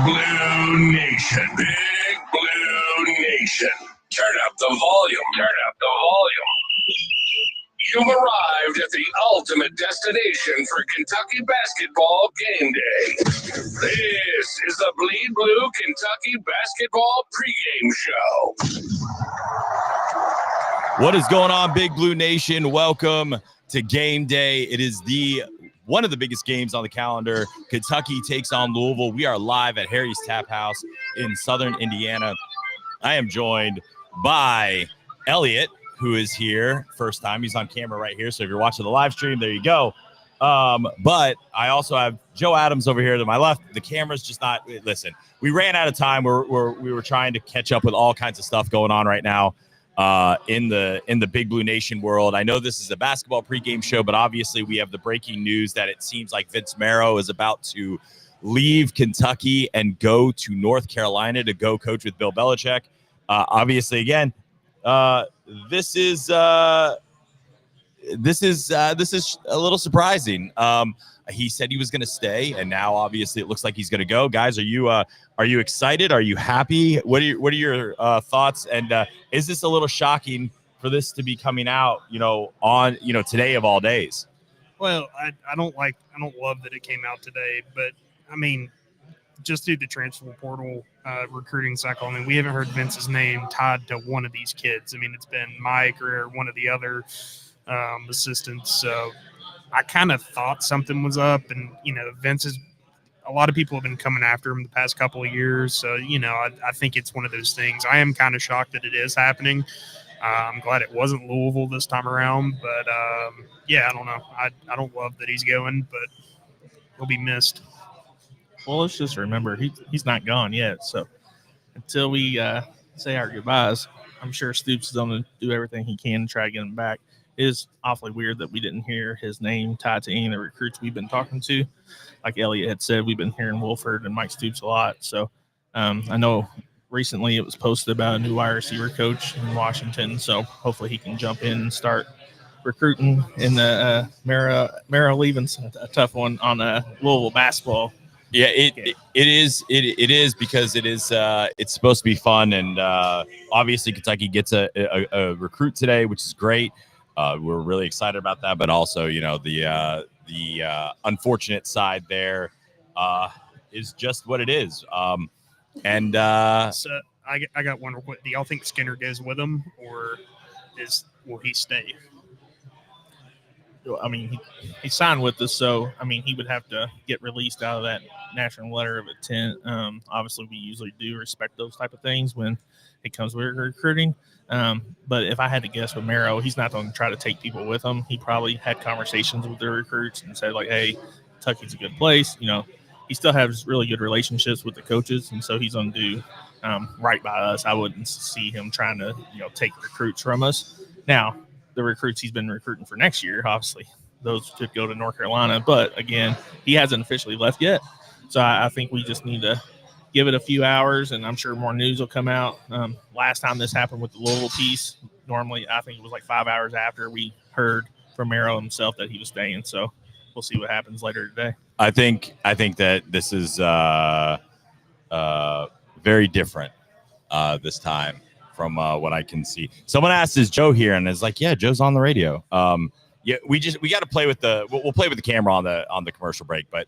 Blue Nation. Big Blue Nation. Turn up the volume. You've arrived at the ultimate destination for Kentucky basketball game day. This is the Bleed Blue Kentucky Basketball Pregame Show. What is going on, Big Blue Nation? Welcome to game day. It is one of the biggest games on the calendar. Kentucky takes on Louisville. We are live at Harry's Tap House in Southern Indiana. I am joined by Elliot, who is here. First time. He's on camera right here. So if you're watching the live stream, there you go. But I also have Joe Adams over here to my left. The camera's just not, listen, we ran out of time. We were trying to catch up with all kinds of stuff going on right now in the Big Blue Nation world. I know this is a basketball pregame show, but obviously we have the breaking news that it seems like Vince Marrow is about to leave Kentucky and go to North Carolina to go coach with Bill Belichick. Obviously, again, this is a little surprising. He said he was going to stay, and now obviously it looks like he's going to go. Guys, are you excited? Are you happy? What are your thoughts? And is this a little shocking for this to be coming out, on today of all days? Well, I don't love that it came out today, but I mean, just through the transfer portal recruiting cycle, I mean, we haven't heard Vince's name tied to one of these kids. I mean, it's been Mike or one of the other assistants. So I kind of thought something was up, and Vince is. A lot of people have been coming after him the past couple of years, so I think it's one of those things. I am kind of shocked that it is happening. I'm glad it wasn't Louisville this time around, but I don't know. I don't love that he's going, but he'll be missed. Well, let's just remember he's not gone yet. So until we say our goodbyes, I'm sure Stoops is going to do everything he can to try to get him back. It is awfully weird that we didn't hear his name tied to any of the recruits we've been talking to. Like Elliot had said, we've been hearing Wolford and Mike Stoops a lot. So I know recently it was posted about a new wide receiver coach in Washington. So hopefully he can jump in and start recruiting in the Marrow leaving's a tough one on Louisville basketball. Yeah, it is because it's supposed to be fun, and obviously Kentucky gets a recruit today, which is great. We're really excited about that, but also the unfortunate side there is just what it is. So I got one real quick. Do y'all think Skinner goes with him, or will he stay? I mean, he signed with us, so I mean, he would have to get released out of that national letter of intent. Obviously, we usually do respect those type of things when it comes with recruiting. But if I had to guess with Marrow, he's not going to try to take people with him. He probably had conversations with the recruits and said, like, hey, Kentucky's a good place. He still has really good relationships with the coaches, and so he's going to do right by us. I wouldn't see him trying to, take recruits from us. Now, the recruits he's been recruiting for next year, obviously, those could go to North Carolina. But, again, he hasn't officially left yet. So I think we just need to give it a few hours, and I'm sure more news will come out. Last time this happened with the Louisville piece, normally I think it was like 5 hours after we heard from Marrow himself that he was staying. So we'll see what happens later today. I think that this is very different this time from what I can see. Someone asked, is Joe here? And it's like, yeah, Joe's on the radio. Yeah, we got to play with we'll play with the camera on the commercial break, but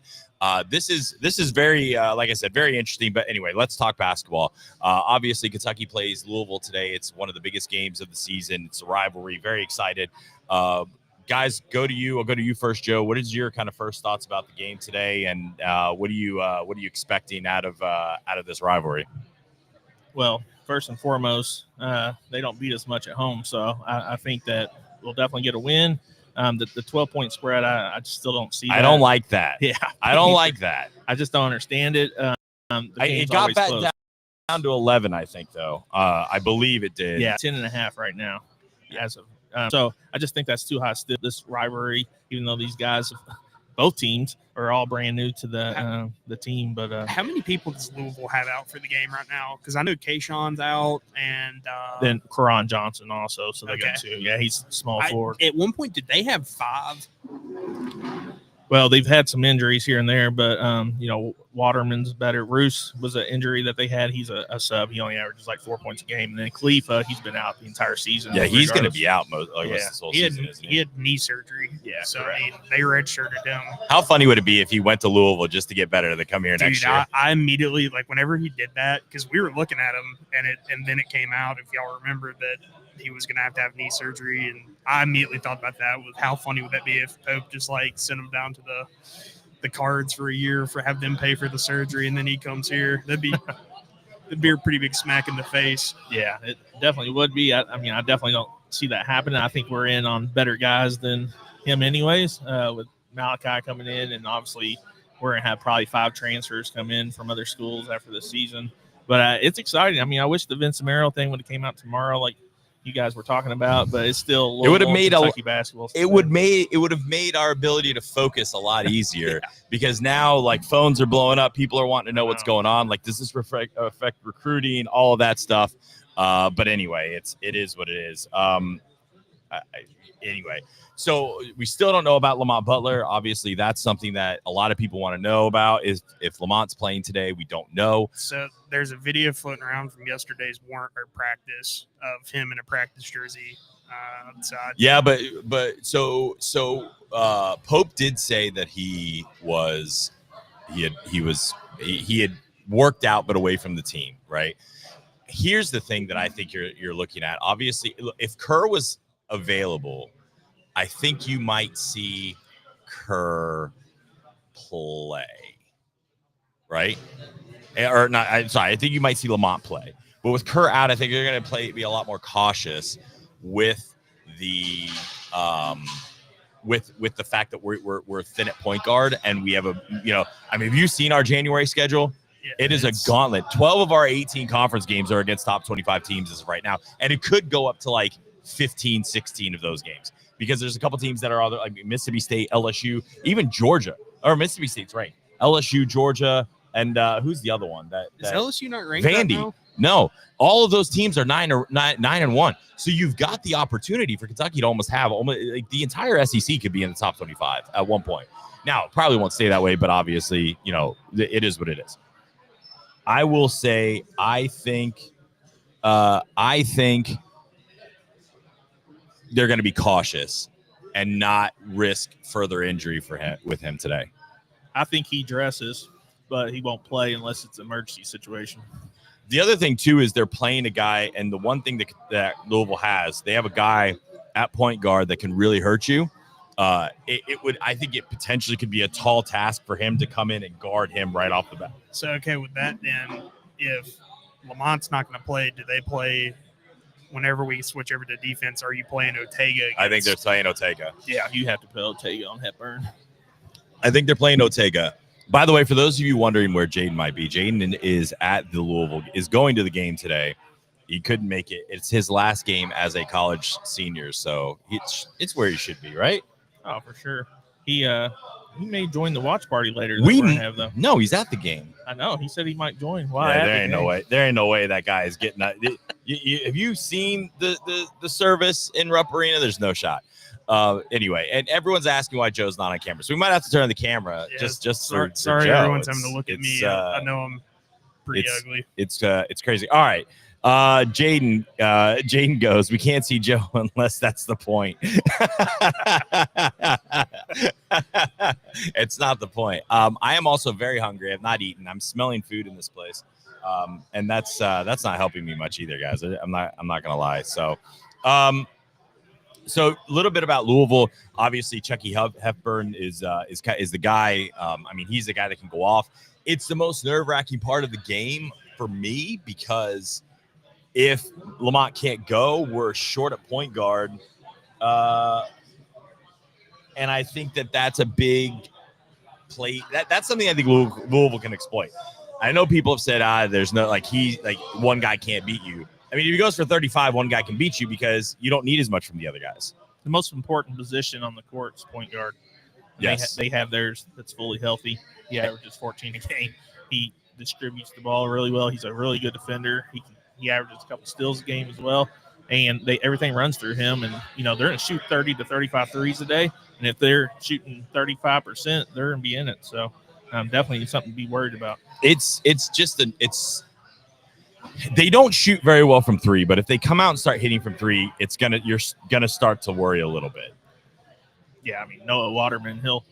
this is very like I said, very interesting. But anyway, let's talk basketball. Obviously, Kentucky plays Louisville today. It's one of the biggest games of the season. It's a rivalry. Very excited. Guys, I'll go to you first, Joe. What is your kind of first thoughts about the game today, and what are you expecting out of this rivalry? Well, first and foremost, they don't beat us much at home, so I think that we'll definitely get a win. The 12-point spread, I just still don't see that. I don't like that. Yeah. I don't like that. I just don't understand it. It got back down to 11, I think, though. I believe it did. Yeah, 10.5 right now. As of so I just think that's too high still, this rivalry, even though these guys, both teams, are all brand new to the team. But how many people does Louisville have out for the game right now? Because I know Kayshawn's out, and then Karan Johnson also. So they got two. Yeah, he's small forward. At one point, did they have 5? Well, they've had some injuries here and there, but Waterman's better. Roos was an injury that they had. He's a sub. He only averages like 4 points a game. And then Khalifa, he's been out the entire season. Yeah, he's going to be out most this whole he season. he had knee surgery. Yeah, so I mean, they redshirted him. How funny would it be if he went to Louisville just to get better to come here next year? I immediately, like, whenever he did that, because we were looking at him, and then it came out, if y'all remember, that he was going to have knee surgery, and I immediately thought about that. With how funny would that be if Pope just like sent him down to the Cards for a year have them pay for the surgery, and then he comes here? It'd be a pretty big smack in the face. Yeah, it definitely would be. I mean, I definitely don't see that happening. I think we're in on better guys than him anyways, with Malachi coming in, and obviously we're going to have probably 5 transfers come in from other schools after this season. But it's exciting. I mean, I wish the Vince Amaro thing would have came out tomorrow, like you guys were talking about, but it's still it would have made Kentucky basketball. It would have made our ability to focus a lot easier because now like phones are blowing up, people are wanting to know what's going on. Like, does this affect recruiting, all of that stuff? But anyway, it is what it is. Anyway, so we still don't know about Lamont Butler. Obviously, that's something that a lot of people want to know about. Is if Lamont's playing today, we don't know. So there's a video floating around from yesterday's practice of him in a practice jersey outside. Yeah, but so Pope did say that he had worked out but away from the team, right? Here's the thing that I think you're looking at. Obviously, if Kerr was available, I think you might see Kerr play, right? Or not? I think you might see Lamont play. But with Kerr out, I think you're going to be a lot more cautious with the with the fact that we're thin at point guard, and we have have you seen our January schedule? Yeah, it is a gauntlet. 12 of our 18 conference games are against top 25 teams as of right now, and it could go up to like 15, 16 of those games because there's a couple teams that are other, like Mississippi State, LSU, even Georgia, or Mississippi State's right. LSU, Georgia, and who's the other one? Is LSU not ranked? Vandy. No, all of those teams are 9-1. So you've got the opportunity for Kentucky to almost like the entire SEC could be in the top 25 at one point. Now, it probably won't stay that way, but obviously, it is what it is. I will say, I think they're going to be cautious and not risk further injury with him today. I think he dresses, but he won't play unless it's an emergency situation. The other thing, too, is they're playing a guy, and the one thing that Louisville has, they have a guy at point guard that can really hurt you. I think it potentially could be a tall task for him to come in and guard him right off the bat. So, okay, with that, then, if Lamont's not going to play, do they play whenever we switch over to defense? Are you playing Otega? I think they're playing Otega. Yeah, you have to put Otega on Hepburn. I think they're playing Otega. By the way, for those of you wondering where Jaden might be, Jaden is going to the game today. He couldn't make it. It's his last game as a college senior, so it's where he should be, right? Oh, for sure. He may join the watch party later. No, he's at the game. I know. He said he might join. Why? Yeah, there ain't no way. There ain't no way that guy is getting that. Have you seen the service in Rupp Arena? There's no shot. Anyway, and everyone's asking why Joe's not on camera, so we might have to turn on the camera. Yeah, Sorry, Joe. Everyone's having to look at me. I know I'm pretty ugly. It's crazy. All right. Jaden goes, we can't see Joe unless that's the point. It's not the point. I am also very hungry. I've not eaten. I'm smelling food in this place. And that's not helping me much either, guys. I'm not gonna lie. So a little bit about Louisville. Obviously, Chucky Hepburn is the guy. He's the guy that can go off. It's the most nerve-wracking part of the game for me because if Lamont can't go, we're short at point guard. And I think that's a big play. That's something I think Louisville can exploit. I know people have said, there's no, one guy can't beat you. I mean, if he goes for 35, one guy can beat you because you don't need as much from the other guys. The most important position on the court is point guard. Yes. They have theirs that's fully healthy. He averages 14 a game. He distributes the ball really well. He's a really good defender. He averages a couple steals a game as well. and everything runs through him. And they're going to shoot 30 to 35 threes a day, and if they're shooting 35%, they're going to be in it. So definitely something to be worried about. They don't shoot very well from three, but if they come out and start hitting from three, you're gonna start to worry a little bit. Yeah, I mean, Noah Waterman, he'll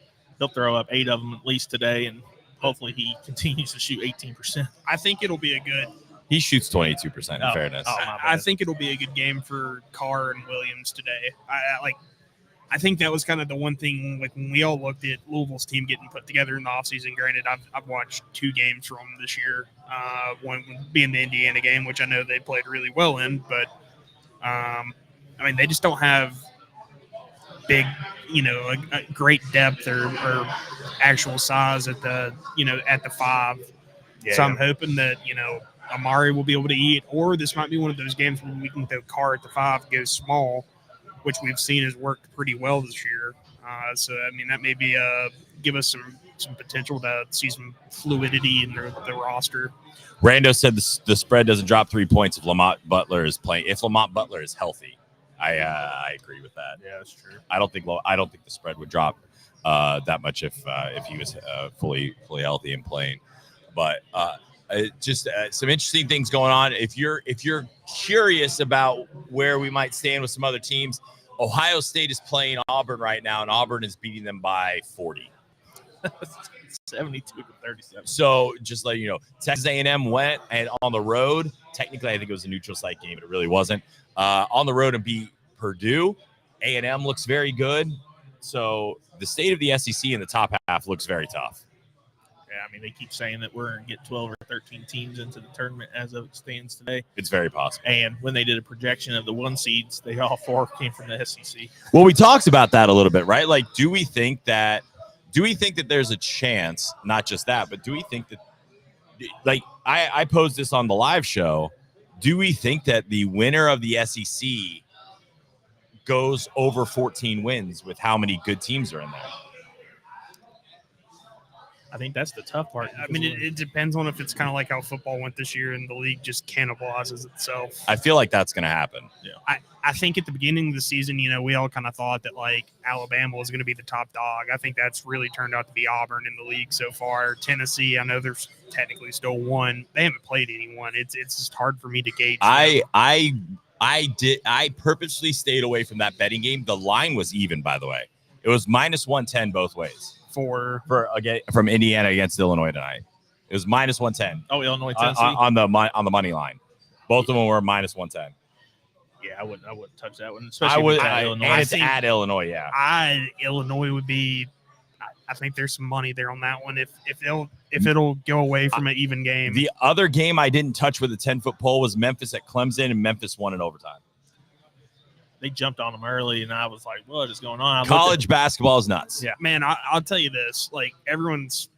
throw up 8 of them at least today, and hopefully he continues to shoot 18%. I think it'll be a good. He shoots 22%. In fairness, I think it'll be a good game for Carr and Williams today. I think that was kind of the one thing, like when we all looked at Louisville's team getting put together in the offseason. Granted, I've watched 2 games from them this year, one being the Indiana game, which I know they played really well in, but I mean, they just don't have big, a great depth or actual size at the 5. Yeah. So I'm hoping that, Amari will be able to eat, or this might be one of those games where we can throw Carr at the 5, go small, which we've seen has worked pretty well this year. So, I mean, that may be give us some potential to see some fluidity in the roster. Rando said the spread doesn't drop 3 points if Lamont Butler is playing. If Lamont Butler is healthy, I agree with that. Yeah, that's true. I don't think the spread would drop that much if he was fully healthy and playing. But just some interesting things going on. If you're curious about where we might stand with some other teams, Ohio State is playing Auburn right now, and Auburn is beating them by 40. 72 to 37. So just let you know, Texas A&M went and on the road. Technically, I think it was a neutral site game, but it really wasn't. On the road and beat Purdue. A&M looks very good. So the state of the SEC in the top half looks very tough. Yeah, I mean, they keep saying that we're going to get 12 or 13 teams into the tournament as of it stands today. It's very possible. And when they did a projection of the 1 seeds, they all 4 came from the SEC. Well, we talked about that a little bit, right? Like, do we think that there's a chance, not just that, but do we think that, like, I posed this on the live show, do we think that the winner of the SEC goes over 14 wins with how many good teams are in there? I think that's the tough part. I mean, it depends on if it's kind of like how football went this year and the league just cannibalizes itself. I feel like that's going to happen. Yeah. I think at the beginning of the season, we all kind of thought that, like, Alabama was going to be the top dog. I think that's really turned out to be Auburn in the league so far. Tennessee, I know there's technically still one. They haven't played anyone. It's just hard for me to gauge. I purposely stayed away from that betting game. The line was even, by the way. It was minus 110 both ways. From Indiana against Illinois tonight. It was minus 110. Oh, Illinois, Tennessee? On the money line. Both of them were minus 110. Yeah, I wouldn't touch that one. Especially Illinois. And it's at Illinois, yeah. Illinois would be. I think there's some money there on that one. If it'll go away from an even game. The other game I didn't touch with a 10-foot pole was Memphis at Clemson, and Memphis won in overtime. They jumped on them early, and I was like, what is going on? College basketball is nuts. Yeah, man, I'll tell you this. Like, everyone's,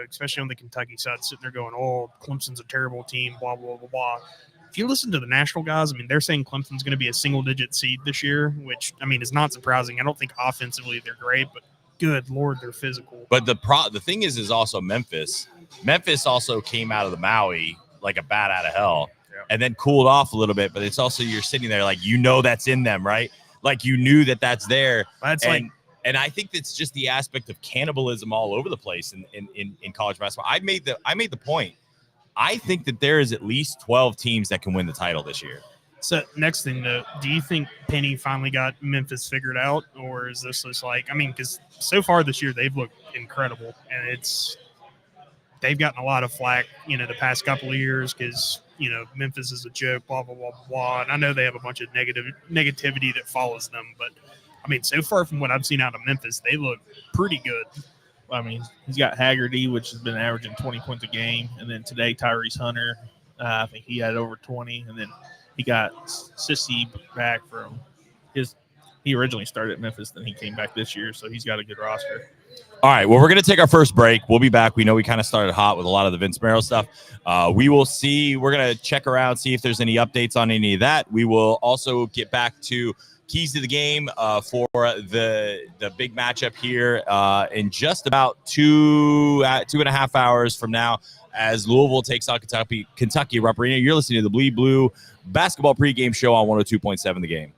especially on the Kentucky side, sitting there going, oh, Clemson's a terrible team, blah, blah, blah, blah. If you listen to the national guys, I mean, they're saying Clemson's going to be a single-digit seed this year, which, I mean, is not surprising. I don't think offensively they're great, but good Lord, they're physical. But the thing is also Memphis. Memphis also came out of the Maui like a bat out of hell. And then cooled off a little bit, but it's also you're sitting there like that's in them, right? Like you knew that's there. And I think that's just the aspect of cannibalism all over the place in college basketball. I made the point. I think that there is at least 12 teams that can win the title this year. So next thing though, do you think Penny finally got Memphis figured out, or is this just like, I mean, because so far this year they've looked incredible, and they've gotten a lot of flack, the past couple of years because. Memphis is a joke, blah, blah, blah, blah. And I know they have a bunch of negativity that follows them. But, I mean, so far from what I've seen out of Memphis, they look pretty good. I mean, he's got Haggerty, which has been averaging 20 points a game. And then today, Tyrese Hunter, I think he had over 20. And then he got Sissy back from he originally started at Memphis, then he came back this year. So he's got a good roster. All right, well, we're going to take our first break. We'll be back. We know we kind of started hot with a lot of the Vince Merrill stuff. We will see. We're going to check around, see if there's any updates on any of that. We will also get back to keys to the game for the big matchup here in just about 2.5 hours from now as Louisville takes on Kentucky. Rob Arena. You're listening to the Bleed Blue basketball pregame show on 102.7 The Game.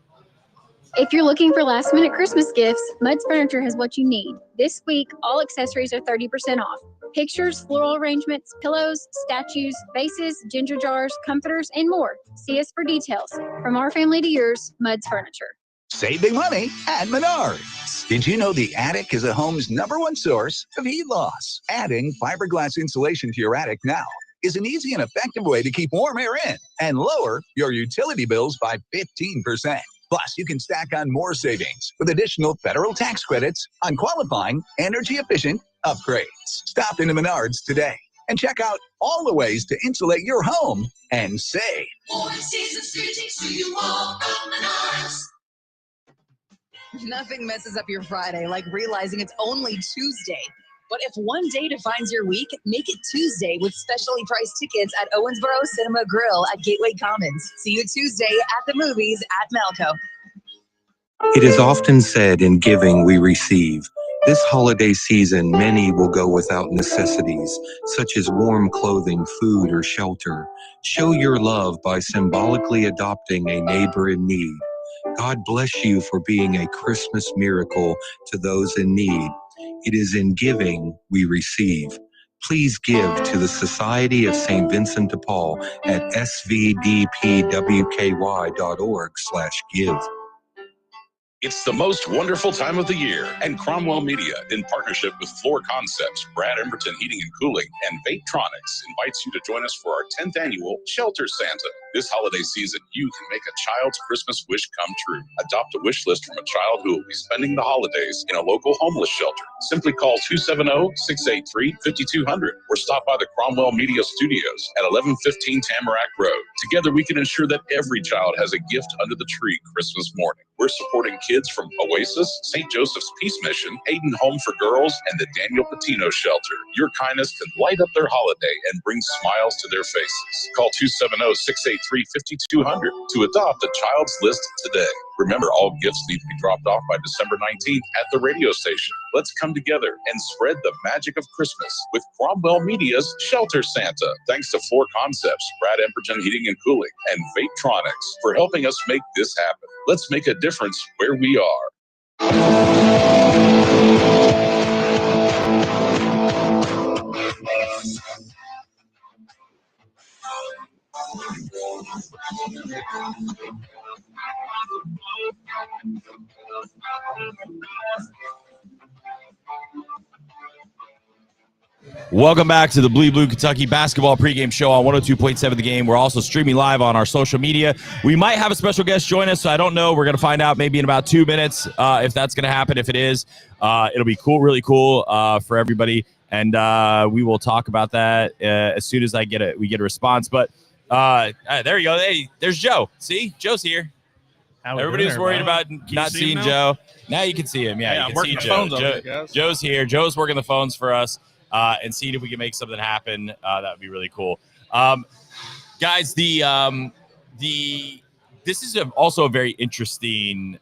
If you're looking for last-minute Christmas gifts, Mudd's Furniture has what you need. This week, all accessories are 30% off. Pictures, floral arrangements, pillows, statues, vases, ginger jars, comforters, and more. See us for details. From our family to yours, Mudd's Furniture. Save big money at Menards. Did you know the attic is a home's #1 source of heat loss? Adding fiberglass insulation to your attic now is an easy and effective way to keep warm air in and lower your utility bills by 15%. Plus, you can stack on more savings with additional federal tax credits on qualifying energy-efficient upgrades. Stop into Menards today and check out all the ways to insulate your home and save. 4 seasons, 3 things to you all from Menards. Nothing messes up your Friday like realizing it's only Tuesday. But if one day defines your week, make it Tuesday with specially priced tickets at Owensboro Cinema Grill at Gateway Commons. See you Tuesday at the movies at Malco. It is often said, in giving we receive. This holiday season, many will go without necessities, such as warm clothing, food, or shelter. Show your love by symbolically adopting a neighbor in need. God bless you for being a Christmas miracle to those in need. It is in giving we receive. Please give to the Society of St. Vincent de Paul at svdpwky.org/give. It's the most wonderful time of the year, and Cromwell Media, in partnership with Floor Concepts, Brad Emberton Heating and Cooling, and Vapetronics, invites you to join us for our 10th annual Shelter Santa. This holiday season, you can make a child's Christmas wish come true. Adopt a wish list from a child who will be spending the holidays in a local homeless shelter. Simply call 270-683-5200 or stop by the Cromwell Media Studios at 1115 Tamarack Road. Together, we can ensure that every child has a gift under the tree Christmas morning. We're supporting kids from Oasis, St. Joseph's Peace Mission, Hayden Home for Girls, and the Daniel Patino Shelter. Your kindness can light up their holiday and bring smiles to their faces. Call 270-683-5200 to adopt a child's list today. Remember, all gifts need to be dropped off by December 19th at the radio station. Let's come together and spread the magic of Christmas with Cromwell Media's Shelter Santa. Thanks to Floor Concepts, Brad Emberton Heating and Cooling, and Vapetronics for helping us make this happen. Let's make a difference where we are. Welcome back to the Bleed Blue Kentucky basketball pregame show on 102.7 The Game. We're also streaming live on our social media. We might have a special guest join us, so I don't know. We're going to find out maybe in about 2 minutes if that's going to happen. If it is, it'll be cool, really cool for everybody. And we will talk about that as soon as we get a response. But there you go. Hey, there's Joe. See, Joe's here. Everybody was worried about not seeing Joe. Now you can see him. Yeah, you can see Joe. Joe's here. Joe's working the phones for us. And seeing if we can make something happen. That would be really cool. Guys, this is also a very interesting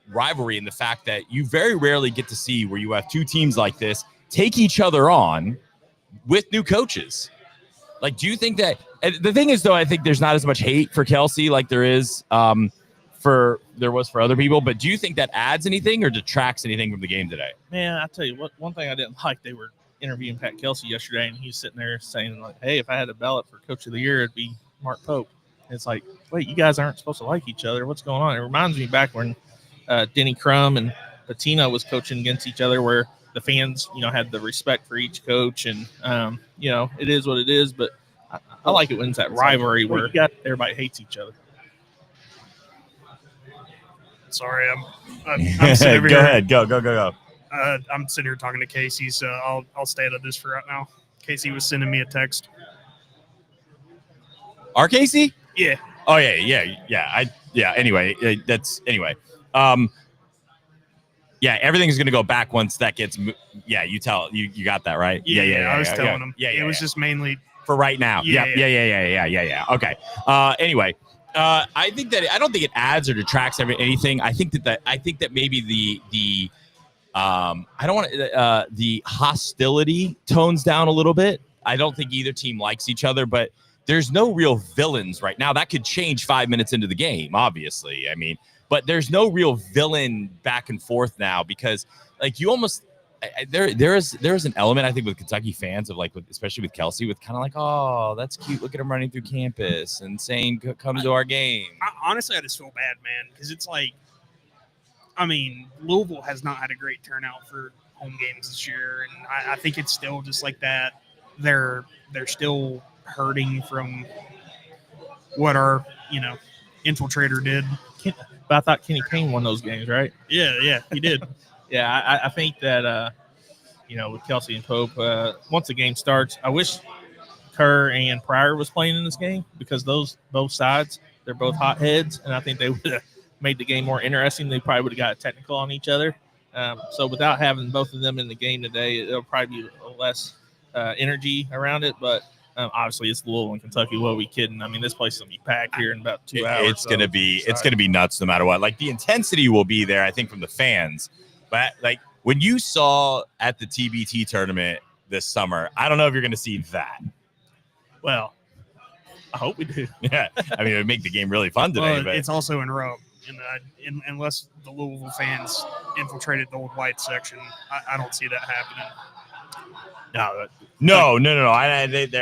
rivalry in the fact that you very rarely get to see where you have two teams like this take each other on with new coaches. Like, do you think that the thing is, though, I think there's not as much hate for Kelsey like there is there was for other people, but do you think that adds anything or detracts anything from the game today? Man, I tell you what, one thing I didn't like, they were interviewing Pat Kelsey yesterday, and he's sitting there saying, like, hey, if I had a ballot for Coach of the Year, it'd be Mark Pope. It's like, wait, you guys aren't supposed to like each other. What's going on? It reminds me back when Denny Crum and Patino was coaching against each other, where the fans, had the respect for each coach, and it is what it is. But I like it when it's that rivalry where everybody hates each other. Sorry, I'm sitting over Go here. ahead. Go. I'm sitting here talking to Casey, so I'll stay out of this for right now. Casey was sending me a text. Our Casey? Yeah. Oh yeah. Anyway, everything's gonna go back once that gets. Yeah, you got that right. Yeah. I was telling him. Yeah. It was just mainly for right now. Yeah. Okay. Anyway. I think that I don't think it adds or detracts anything. I think that maybe the hostility tones down a little bit. I don't think either team likes each other, but there's no real villains right now. That could change 5 minutes into the game, obviously. I mean, but there's no real villain back and forth now because like you almost there is an element I think with Kentucky fans of like especially with Kelsey with kind of like, oh, that's cute, look at him running through campus and saying come to our game. Honestly, I just feel bad, man, because it's like, I mean, Louisville has not had a great turnout for home games this year, and I think it's still just like that. They're still hurting from what our infiltrator did. But I thought Kenny Payne won those games, right? Yeah, he did. Yeah, I think that with Kelsey and Pope, once the game starts, I wish Kerr and Pryor was playing in this game because both sides, they're both hotheads, and I think they would have made the game more interesting. They probably would have got technical on each other. So without having both of them in the game today, it'll probably be less energy around it. But obviously, it's Louisville and Kentucky. What are we kidding? I mean, this place is gonna be packed here in about 2 hours. It's gonna be nuts no matter what. Like the intensity will be there, I think, from the fans. But like when you saw at the TBT tournament this summer, I don't know if you're gonna see that. Well, I hope we do. Yeah, I mean, it would make the game really fun today. Well, but it's also in Rome. Unless the Louisville fans infiltrated the old white section, I don't see that happening. No.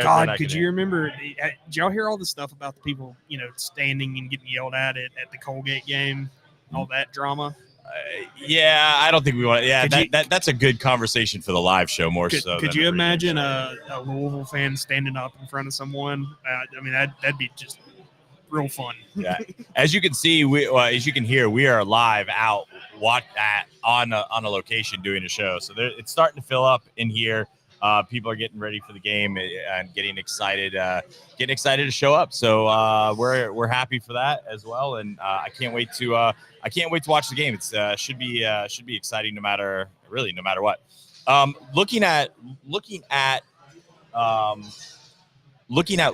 God, could you remember? Did y'all hear all the stuff about the people, standing and getting yelled at at the Colgate game? All that drama. Yeah, I don't think we want to. Yeah, that's a good conversation for the live show more so. Could you imagine a Louisville fan standing up in front of someone? I mean, that'd be just real fun. Yeah, as you can see, as you can hear, we are live out on a location doing a show. So it's starting to fill up in here. People are getting ready for the game and getting excited to show up. So we're happy for that as well, and I can't wait to watch the game. It's should be exciting no matter what. Looking at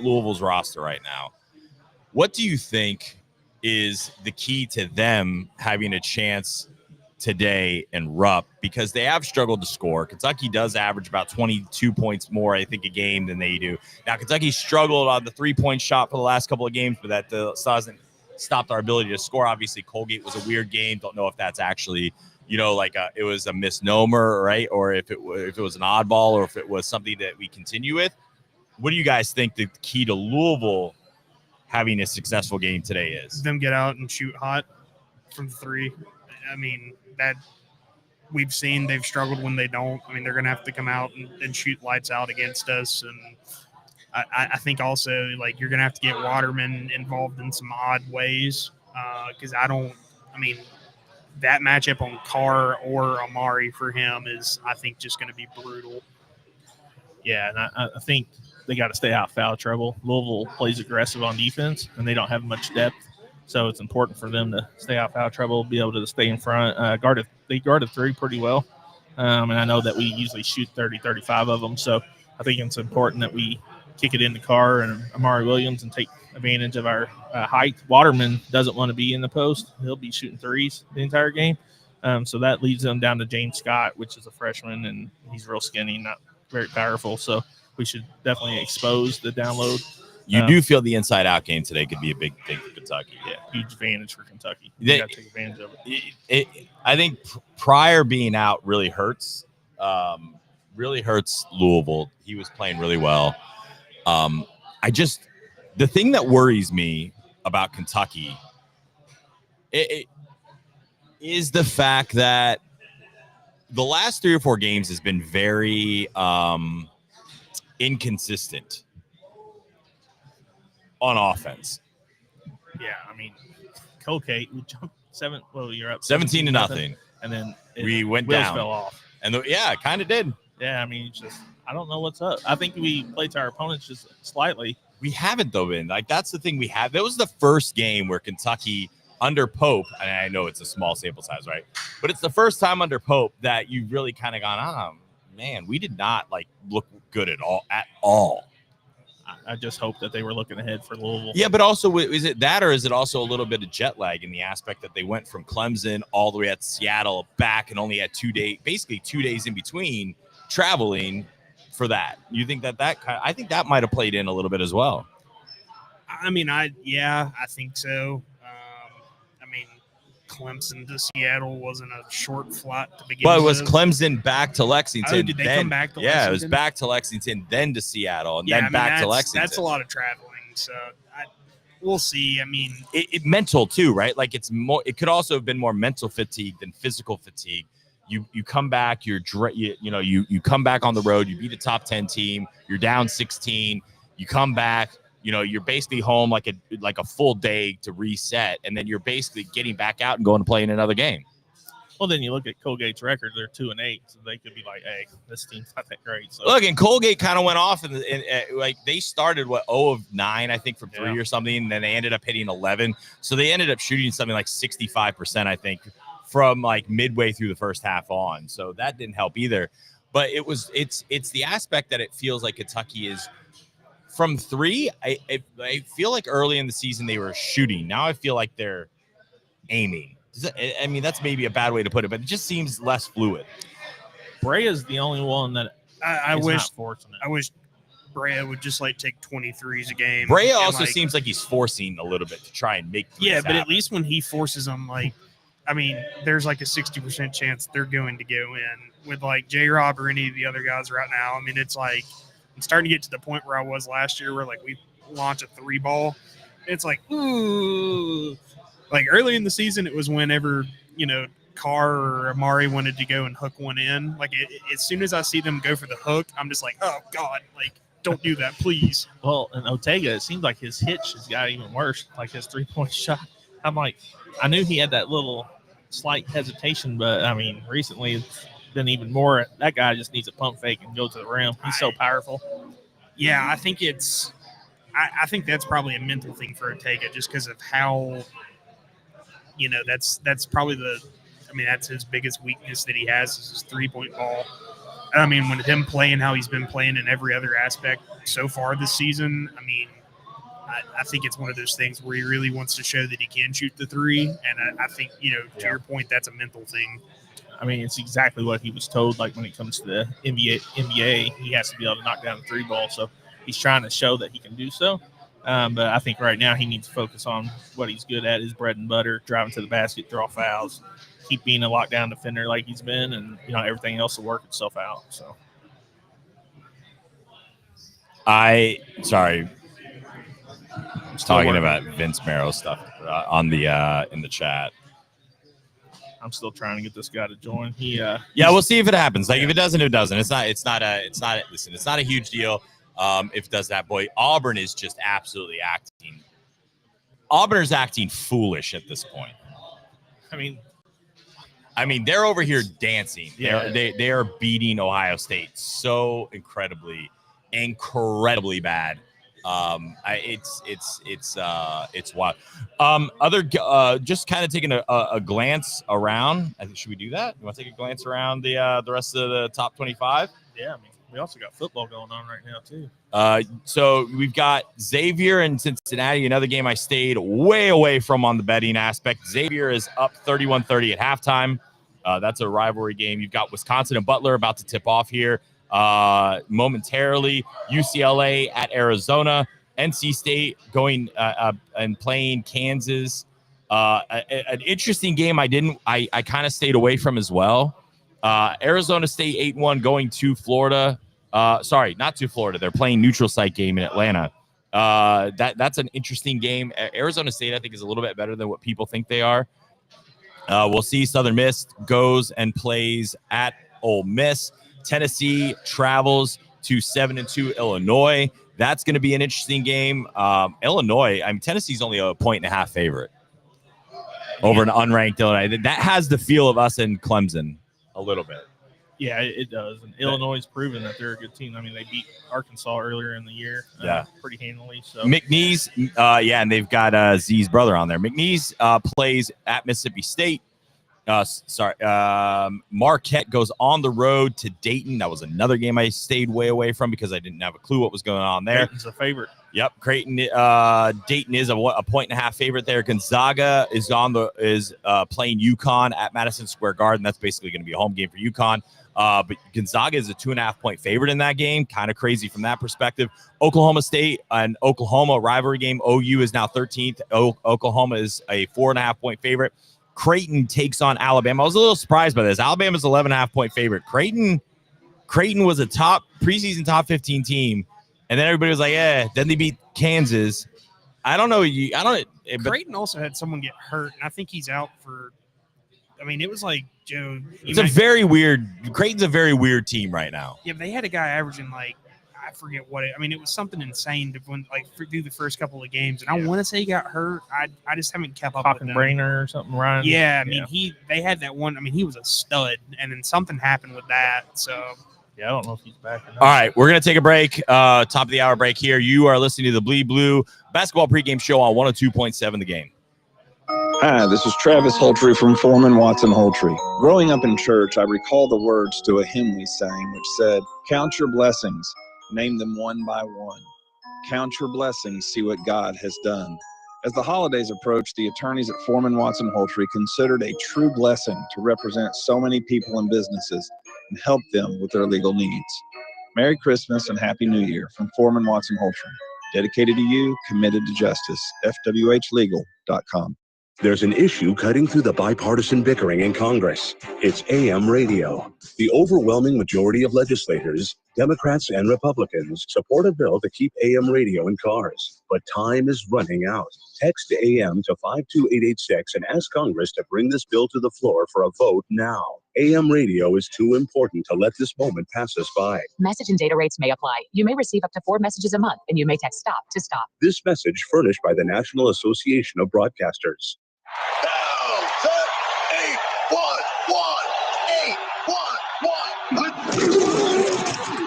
Louisville's roster right now, what do you think is the key to them having a chance today in Rupp? Because they have struggled to score. Kentucky does average about 22 points more, I think, a game than they do. Now, Kentucky struggled on the 3-point shot for the last couple of games, but that doesn't stop our ability to score. Obviously, Colgate was a weird game. Don't know if that's actually, it was a misnomer, right? Or if it was an oddball, or if it was something that we continue with. What do you guys think the key to Louisville having a successful game today is? Them get out and shoot hot from 3. I mean, that we've seen they've struggled when they don't. I mean, they're going to have to come out and shoot lights out against us. And I think also, like, you're going to have to get Waterman involved in some odd ways because that matchup on Carr or Amari for him is, I think, just going to be brutal. Yeah, and I think they got to stay out of foul trouble. Louisville plays aggressive on defense, and they don't have much depth. So it's important for them to stay out of foul trouble, be able to stay in front. They guarded 3 pretty well. And I know that we usually shoot 30, 35 of them. So I think it's important that we kick it in the Carr and Amari Williams and take advantage of our height. Waterman doesn't want to be in the post. He'll be shooting 3s the entire game. So that leads them down to James Scott, which is a freshman, and he's real skinny, not very powerful. So we should definitely expose the download. You do feel the inside-out game today could be a big thing for Kentucky. Yeah, huge advantage for Kentucky. You got to take advantage of it. I think Pryor being out really hurts Louisville. He was playing really well. The thing that worries me about Kentucky is the fact that the last 3 or 4 games has been very inconsistent on offense. Yeah, I mean, Colgate, we jumped 7. Well, you're up 17-0, and then we went wheels down. Fell off. And it kind of did. Yeah, I mean, I don't know what's up. I think we played to our opponents just slightly. We haven't though, been like that's the thing we have. That was the first game where Kentucky under Pope, and I know it's a small sample size, right? But it's the first time under Pope that you've really kind of gone, man, we did not look good at all. I just hope that they were looking ahead for Louisville. Yeah, but also, is it that, or is it also a little bit of jet lag in the aspect that they went from Clemson all the way at Seattle back and only had basically 2 days in between traveling for that? You think I think that might have played in a little bit as well. I mean, I think so. I mean, Clemson to Seattle wasn't a short flight to begin with. But it was Clemson back to Lexington. Oh, did they come back to Lexington? Yeah, it was back to Lexington, then to Seattle, and then back to Lexington. That's a lot of traveling. So we'll see. I mean, it mental too, right? Like it's more. It could also have been more mental fatigue than physical fatigue. You come back, you come back on the road, you beat a top 10 team, you're down 16, you come back, you're basically home like a full day to reset, and then you're basically getting back out and going to play in another game. Well, then you look at Colgate's record; they're 2-8, so they could be like, "Hey, this team's not that great." So look, and Colgate kind of went off, and like they started 0 of 9, I think, from 3 or something, and then they ended up hitting 11. So they ended up shooting something like 65%, I think, from like midway through the first half on. So that didn't help either. But it's the aspect that it feels like Kentucky is from 3. I feel like early in the season they were shooting. Now I feel like they're aiming. I mean, that's maybe a bad way to put it, but it just seems less fluid. Brea is the only one that I wish not forcing it. I wish Brea would just like take 23s a game. Brea also seems like he's forcing a little bit to try and make threes but happen. at least when he forces them, like, I mean, there's like a 60% chance they're going to go in. With like J-Rob or any of the other guys right now, I mean, it's like I'm starting to get to the point where I was last year where like we launch a 3 ball. It's like, ooh. Like early in the season, it was whenever, Carr or Amari wanted to go and hook one in. Like as soon as I see them go for the hook, I'm just like, oh God, like don't do that, please. Well, and Ortega, it seems like his hitch has got even worse, like his 3-point shot. I'm like, I knew he had that little slight hesitation, but I mean, recently it's been even more. That guy just needs a pump fake and go to the rim. He's so powerful. Yeah, I think I think that's probably a mental thing for Ortega just because of how, that's probably that's his biggest weakness that he has is his 3-point ball. I mean, with him playing how he's been playing in every other aspect so far this season, I mean, I think it's one of those things where he really wants to show that he can shoot the 3. And I think, to your point, that's a mental thing. I mean, it's exactly what he was told. Like when it comes to the NBA, he has to be able to knock down the 3 ball. So he's trying to show that he can do so. But I think right now he needs to focus on what he's good at, his bread and butter, driving to the basket, draw fouls, keep being a lockdown defender like he's been, and everything else will work itself out. So, I was talking about Vince Merrill stuff on the in the chat. I'm still trying to get this guy to join. We'll see if it happens. Like if it doesn't, it doesn't. It's not a huge deal. If it does that, boy, Auburn is just absolutely acting. Auburn's acting foolish at this point. I mean, they're over here dancing. Yeah. They are beating Ohio State so incredibly bad. It's wild. Just kind of taking a glance around. I think should we do that? You want to take a glance around the rest of the top 25? Yeah, I mean, we also got football going on right now too. So we've got Xavier and Cincinnati, another game I stayed way away from on the betting aspect. Xavier is up 31-30 at halftime. That's a rivalry game. You've got Wisconsin and Butler about to tip off here momentarily. UCLA at Arizona. NC State going and playing Kansas. An interesting game I kind of stayed away from as well. Arizona State 8-1 going to Florida. Sorry, not to Florida. They're playing neutral site game in Atlanta. That's an interesting game. Arizona State, I think, is a little bit better than what people think they are. We'll see. Southern Miss goes and plays at Ole Miss. Tennessee travels to 7-2 Illinois. That's going to be an interesting game. Illinois, Tennessee's only a 1.5 favorite over an unranked Illinois. That has the feel of us in Clemson a little bit. Yeah, it does. And Illinois has proven that they're a good team. I mean, they beat Arkansas earlier in the year pretty handily. So McNeese, and they've got Z's brother on there. McNeese plays at Mississippi State. Marquette goes on the road to Dayton. That was another game I stayed way away from because I didn't have a clue what was going on there. Dayton's a favorite. Yep, Dayton is a 1.5 favorite there. Gonzaga is playing UConn at Madison Square Garden. That's basically going to be a home game for UConn. But Gonzaga is a 2.5-point favorite in that game. Kind of crazy from that perspective. Oklahoma State and Oklahoma rivalry game. OU is now 13th. Oklahoma is a 4.5-point favorite. Creighton takes on Alabama. I was a little surprised by this. Alabama's 11.5-point favorite. Creighton was a preseason top 15 team, and then everybody was like, "Yeah." Then they beat Kansas. I don't know. Creighton also had someone get hurt, and I think he's out for. I mean, it was like Joe. It's a very weird. Creighton's a very weird team right now. Yeah, they had a guy averaging like I forget what it. I mean, it was something insane to do the first couple of games, and I want to say he got hurt. I just haven't kept up with him. Brainer or something, Ryan. Yeah, I mean they had that one. I mean, he was a stud, and then something happened with that. So yeah, I don't know if he's back or not. All right, we're gonna take a break. Top of the hour break here. You are listening to the Bleed Blue Basketball Pregame Show on 102.7 The Game. Hi, this is Travis Holtree from Foreman Watson Holtree. Growing up in church, I recall the words to a hymn we sang which said, "Count your blessings, name them one by one. Count your blessings, see what God has done." As the holidays approached, the attorneys at Foreman Watson Holtree considered a true blessing to represent so many people and businesses and help them with their legal needs. Merry Christmas and Happy New Year from Foreman Watson Holtree. Dedicated to you, committed to justice. FWHlegal.com. There's an issue cutting through the bipartisan bickering in Congress. It's AM radio. The overwhelming majority of legislators, Democrats and Republicans, support a bill to keep AM radio in cars. But time is running out. Text AM to 52886 and ask Congress to bring this bill to the floor for a vote now. AM radio is too important to let this moment pass us by. Message and data rates may apply. You may receive up to 4 messages a month, and you may text STOP to stop. This message furnished by the National Association of Broadcasters. 811.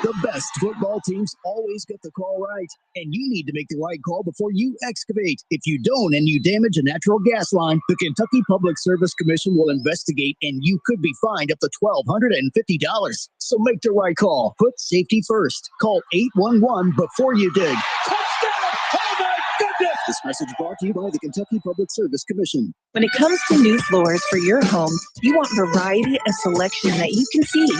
The best football teams always get the call right, and you need to make the right call before you excavate. If you don't and you damage a natural gas line, the Kentucky Public Service Commission will investigate, and you could be fined up to $1,250. So make the right call. Put safety first. Call 811 before you dig. This message brought to you by the Kentucky Public Service Commission. When it comes to new floors for your home, you want variety and selection that you can see.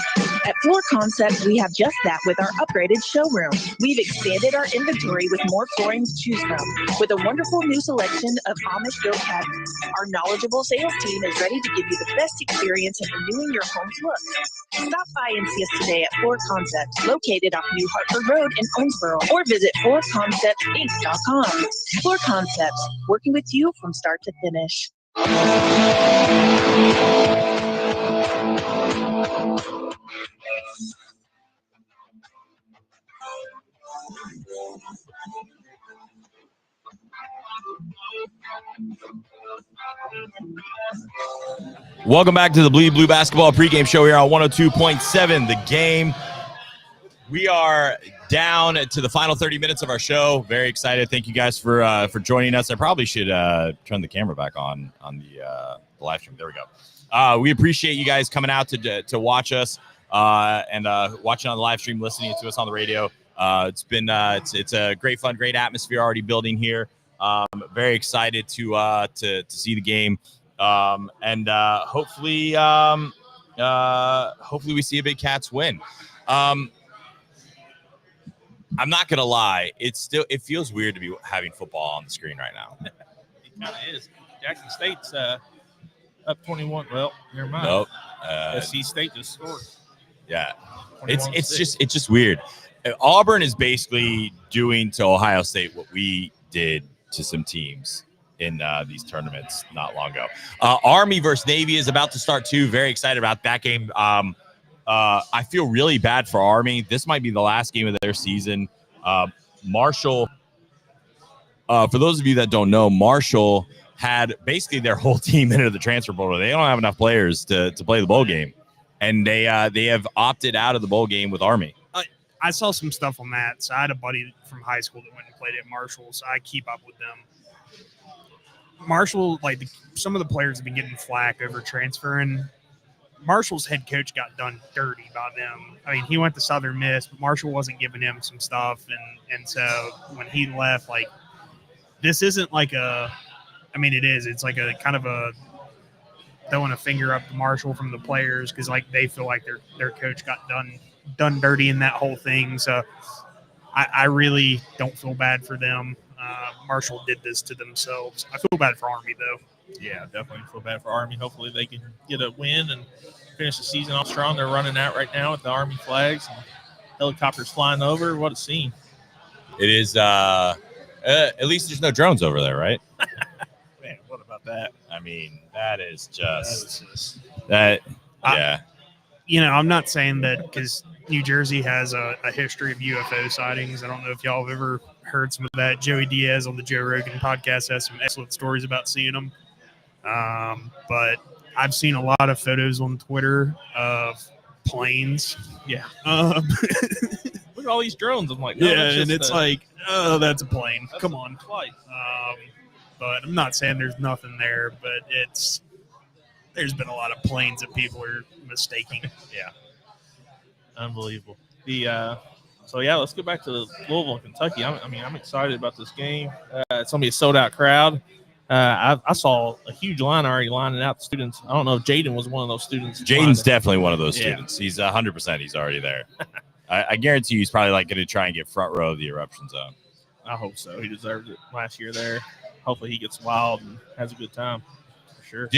At Floor Concepts, we have just that with our upgraded showroom. We've expanded our inventory with more flooring to choose from, with a wonderful new selection of Amish-built cabinets. Our knowledgeable sales team is ready to give you the best experience in renewing your home's look. Stop by and see us today at Floor Concepts, located off New Hartford Road in Owensboro, or visit floorconceptsinc.com. Floor Concepts, working with you from start to finish. Welcome back to the Bleed Blue Basketball Pregame Show here on 102.7 The Game. We are down to the final 30 minutes of our show. Very excited. Thank you guys for joining us. I probably should turn the camera back on the live stream. There we go. We appreciate you guys coming out to watch us and watching on the live stream, listening to us on the radio. It's been it's a great fun, great atmosphere already building here. Very excited to see the game, and hopefully we see a big Cats win. I'm not gonna lie, it feels weird to be having football on the screen right now. It kind of is. Jackson State's up 21. Well, never mind. Nope. SC State just scored. Yeah, it's just weird. Auburn is basically doing to Ohio State what we did to some teams in these tournaments not long ago. Army versus Navy is about to start too. Very excited about that game. I feel really bad for Army. This might be the last game of their season. Marshall, for those of you that don't know, Marshall had basically their whole team into the transfer portal. They don't have enough players to play the bowl game, and they have opted out of the bowl game with Army. I saw some stuff on that. So I had a buddy from high school that went and played at Marshall, so I keep up with them. Marshall, some of the players have been getting flack over transferring. Marshall's head coach got done dirty by them. I mean, he went to Southern Miss, but Marshall wasn't giving him some stuff. And so when he left, this isn't it is. It's like a kind of a throwing a finger up to Marshall from the players because like they feel like their coach got done dirty in that whole thing. So I really don't feel bad for them. Marshall did this to themselves. I feel bad for Army though. Yeah, definitely feel bad for Army. Hopefully they can get a win and finish the season off strong. They're running out right now with the Army flags and helicopters flying over. What a scene. It is. At least there's no drones over there, right? Man, what about that? I mean, that is just that. Yeah. I'm not saying that because New Jersey has a history of UFO sightings. I don't know if y'all have ever heard some of that. Joey Diaz on the Joe Rogan podcast has some excellent stories about seeing them. But I've seen a lot of photos on Twitter of planes. Yeah. Look at all these drones. I'm like, no, and it's like, oh, that's a plane. That's Come on. But I'm not saying there's nothing there, but there's been a lot of planes that people are mistaking. Yeah. Unbelievable. So let's go back to Louisville, Kentucky. I'm excited about this game. It's gonna be a sold out crowd. I saw a huge line already lining out the students. I don't know if Jaden was one of those students. Jaden's definitely one of those students. He's 100%. He's already there. I guarantee you he's probably like going to try and get front row of the eruption zone. I hope so. He deserved it last year there. Hopefully he gets wild and has a good time. For sure.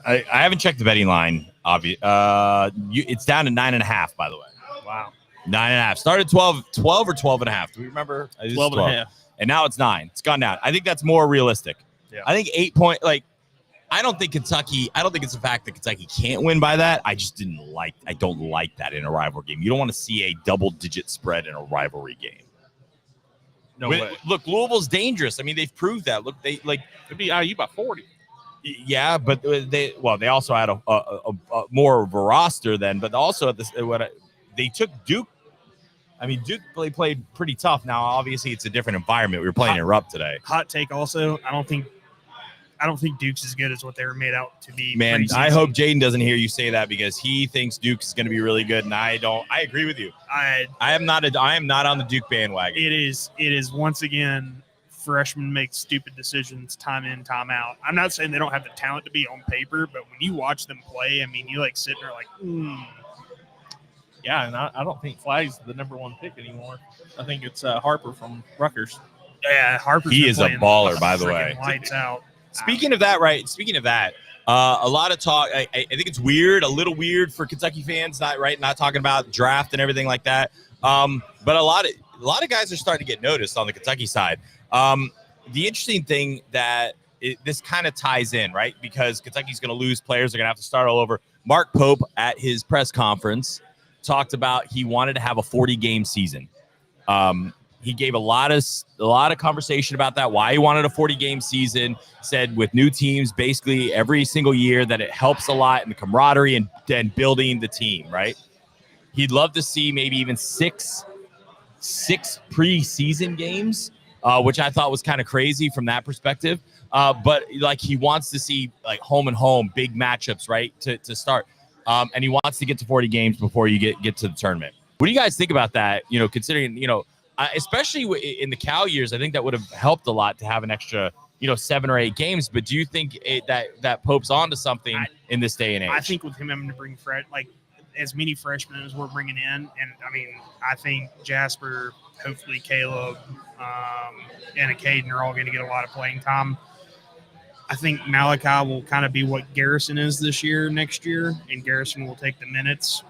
I haven't checked the betting line. It's down to 9.5, by the way. Wow. 9.5. Started 12 or 12.5. Do we remember? 12.5. And now it's 9. It's gone down. I think that's more realistic. Yeah. I think 8 point. I don't think it's the fact that Kentucky can't win by that. I don't like that in a rivalry game. You don't want to see a double-digit spread in a rivalry game. No way. Look, Louisville's dangerous. I mean, they've proved that. Look, they could be IU by 40. Yeah, but they also had a more of a roster then, but also they took Duke. I mean, Duke played pretty tough. Now, obviously, it's a different environment. We were playing in Rupp today. Hot take also, I don't think Duke's as good as what they were made out to be. Man, pre-season. I hope Jaden doesn't hear you say that because he thinks Duke's going to be really good, and I don't. I agree with you. I am not on the Duke bandwagon. It is once again, freshmen make stupid decisions time in, time out. I'm not saying they don't have the talent to be on paper, but when you watch them play, I mean, you sit there like, Yeah, and I don't think Flag's the number one pick anymore. I think it's Harper from Rutgers. Yeah, Harper's he is a baller, by the way. Lights out. Speaking of that, a lot of talk. I think it's weird, a little weird for Kentucky fans, not talking about draft and everything like that. But a lot of guys are starting to get noticed on the Kentucky side. The interesting thing that this kind of ties in, right? Because Kentucky's going to lose players, they're going to have to start all over. Mark Pope at his press conference talked about he wanted to have a 40-game season. He gave a lot of conversation about that, why he wanted a 40-game season, said with new teams basically every single year that it helps a lot in the camaraderie and building the team, right? He'd love to see maybe even six preseason games, which I thought was kind of crazy from that perspective. But he wants to see home and home, big matchups, right, to start. And he wants to get to 40 games before you get to the tournament. What do you guys think about that? Considering, especially in the Cal years, I think that would have helped a lot to have an extra, 7 or 8 games. But do you think that Pope's onto something in this day and age? I think with him having to bring as many freshmen as we're bringing in, and I mean, I think Jasper, hopefully Caleb, and Caden are all going to get a lot of playing time. I think Malachi will kind of be what Garrison is next year, and Garrison will take the minutes.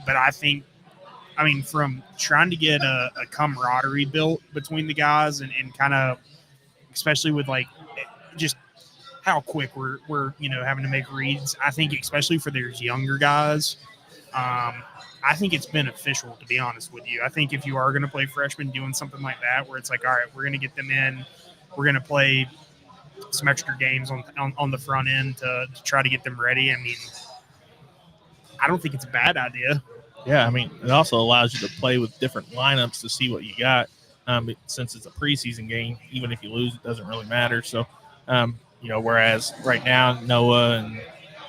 But I think, from trying to get a camaraderie built between the guys and kind of, especially with just how quick we're having to make reads. I think especially for those younger guys, I think it's beneficial, to be honest with you. I think if you are going to play freshmen doing something like that, where it's all right, we're going to get them in, we're going to play some extra games on the front end to try to get them ready. I don't think it's a bad idea. Yeah, it also allows you to play with different lineups to see what you got. Since it's a preseason game, even if you lose, it doesn't really matter. So, whereas right now Noah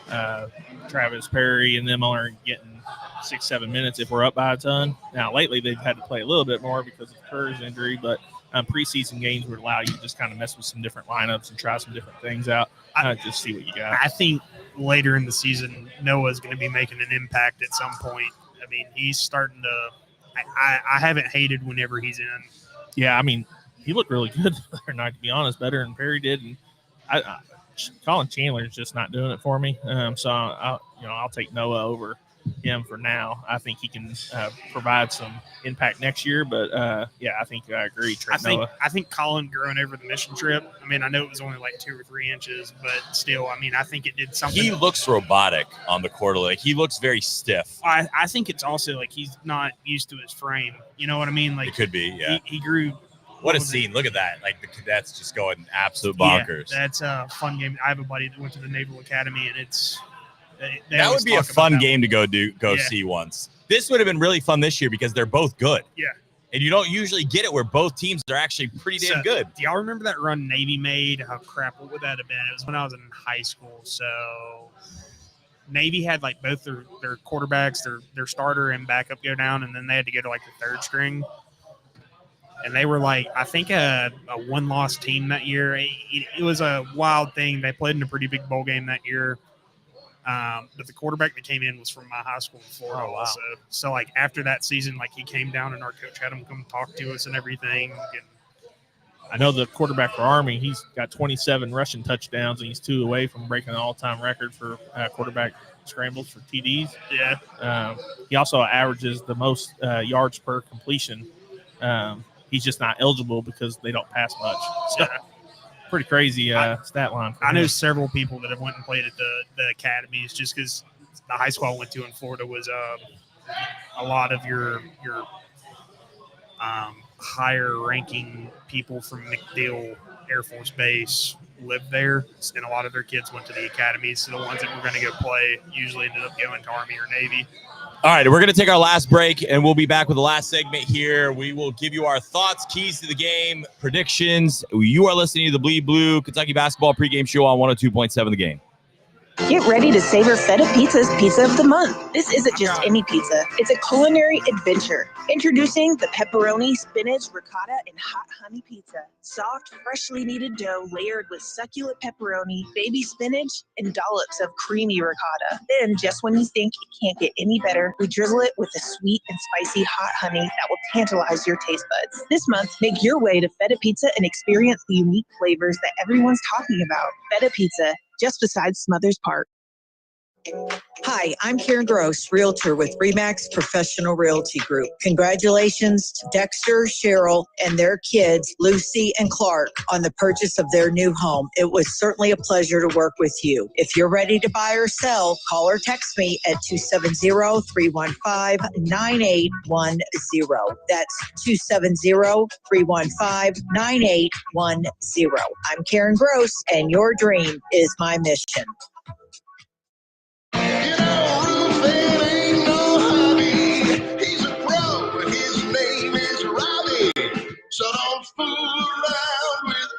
and Travis Perry and them aren't getting 6-7 minutes if we're up by a ton. Now, lately they've had to play a little bit more because of Kerr's injury, but preseason games would allow you to just kind of mess with some different lineups and try some different things out. Just see what you got. I think later in the season, Noah's going to be making an impact at some point. I mean, he's starting to. I haven't hated whenever he's in. Yeah, I mean, he looked really good the other night, to be honest, better than Perry did. And Colin Chandler's just not doing it for me. So I'll take Noah over him for now. I think he can provide some impact next year, but I think I agree. I think Colin growing over the mission trip. I mean, I know it was only like 2 or 3 inches, but still, I mean, I think it did something. He looks robotic on the court. Like he looks very stiff. I think it's also like he's not used to his frame. You know what I mean? Like it could be. Yeah. He grew. What a scene. Look at that. Like the cadets just going absolute bonkers. Yeah, that's a fun game. I have a buddy that went to the Naval Academy, and it's. That would be a fun game to go see once. This would have been really fun this year because they're both good. Yeah. And you don't usually get it where both teams are actually pretty damn good. Do y'all remember that run Navy made? How crap, what would that have been? It was when I was in high school. So Navy had like both their quarterbacks, their starter and backup go down, and then they had to go to like the third string. And they were like, I think a one-loss team that year. It was a wild thing. They played in a pretty big bowl game that year. But the quarterback that came in was from my high school in Florida. Oh, wow. So like after that season, like he came down and our coach had him come talk to us and everything. And I know the quarterback for Army, he's got 27 rushing touchdowns and he's 2 away from breaking an all-time record for quarterback scrambles for TDs. Yeah. He also averages the most yards per completion. He's just not eligible because they don't pass much. So, pretty crazy stat line. I know several people that have went and played at the academies just because the high school I went to in Florida was a lot of your higher ranking people from MacDill Air Force Base lived there, and a lot of their kids went to the academies. So the ones that were going to go play usually ended up going to Army or Navy. All right, we're going to take our last break, and we'll be back with the last segment here. We will give you our thoughts, keys to the game, predictions. You are listening to the Bleed Blue Kentucky Basketball Pregame Show on 102.7 The Game. Get ready to savor Feta Pizza's Pizza of the Month. This isn't just any pizza. It's a culinary adventure. Introducing the pepperoni, spinach, ricotta, and hot honey pizza. Soft, freshly kneaded dough layered with succulent pepperoni, baby spinach, and dollops of creamy ricotta. Then, just when you think it can't get any better, we drizzle it with a sweet and spicy hot honey that will tantalize your taste buds. This month, make your way to Feta Pizza and experience the unique flavors that everyone's talking about. Feta Pizza, just beside Smothers Park. Hi, I'm Karen Gross, Realtor with RE/MAX Professional Realty Group. Congratulations to Dexter, Cheryl, and their kids, Lucy and Clark, on the purchase of their new home. It was certainly a pleasure to work with you. If you're ready to buy or sell, call or text me at 270-315-9810. That's 270-315-9810. I'm Karen Gross, and your dream is my mission. So don't fool around with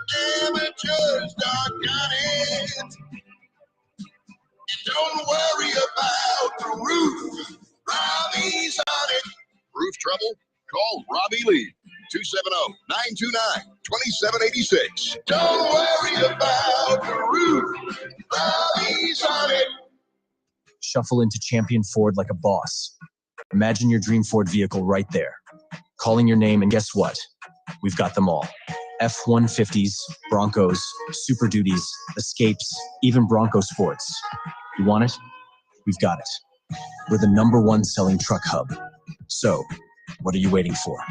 amateurs, doggone it. And don't worry about the roof. Robbie's on it. Roof trouble? Call Robbie Lee. 270-929-2786. Don't worry about the roof. Robbie's on it. Shuffle into Champion Ford like a boss. Imagine your dream Ford vehicle right there. Calling your name, and guess what? We've got them all. F-150s, Broncos, Super Duties, Escapes, even Bronco Sports. You want it? We've got it. We're the #1 selling truck hub. So, what are you waiting for?